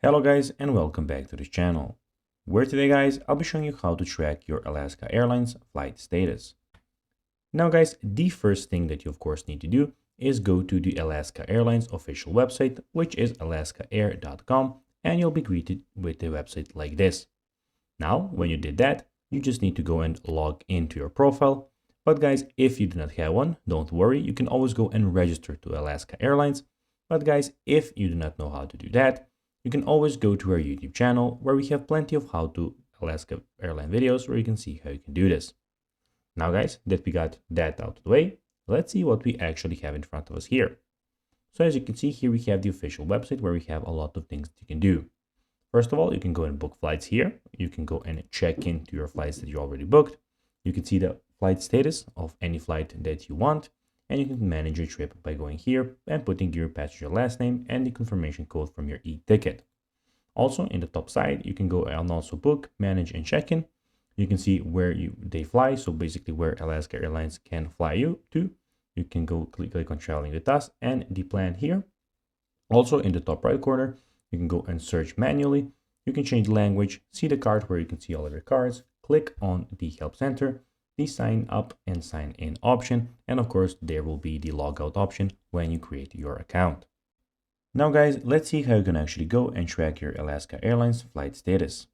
Hello guys and welcome back to this channel, where today guys I'll be showing you how to track your Alaska Airlines flight status. Now guys, the first thing that you of course need to do is go to the Alaska Airlines official website, which is alaskaair.com, and you'll be greeted with the website like this. Now when you did that, you just need to go and log into your profile. But guys, if you do not have one, don't worry, you can always go and register to Alaska Airlines. But guys, if you do not know how to do that, you can always go to our YouTube channel where we have plenty of how to Alaska airline videos where you can see how you can do this. Now guys, that we got that out of the way, let's see what we actually have in front of us here. So as you can see here, we have the official website where we have a lot of things that you can do. First of all, you can go and book flights here. You can go and check into your flights that you already booked. You can see the flight status of any flight that you want. And you can manage your trip by going here and putting your passenger last name and the confirmation code from your e-ticket. Also, in the top side, you can go and also book, manage, and check in. You can see where they fly, so basically where Alaska Airlines can fly you to. You can go click on traveling with us and the plan here. Also, in the top right corner, you can go and search manually. You can change language, see the card where you can see all of your cards, click on the help center, the sign up and sign in option, and of course there will be the logout option when you create your account. Now guys, let's see how you can actually go and track your Alaska Airlines flight status.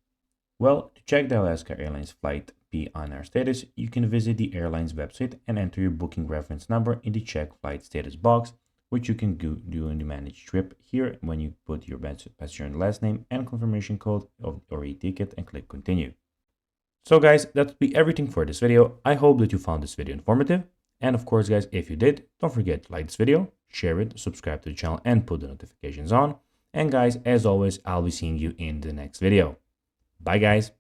Well, to check the Alaska Airlines flight PNR status, you can visit the airline's website and enter your booking reference number in the check flight status box, which you can do in the manage trip here when you put your passenger last name and confirmation code of your e-ticket and click continue. So guys, that would be everything for this video. I hope that you found this video informative. And of course guys, if you did, don't forget to like this video, share it, subscribe to the channel and put the notifications on. And guys, as always, I'll be seeing you in the next video. Bye guys.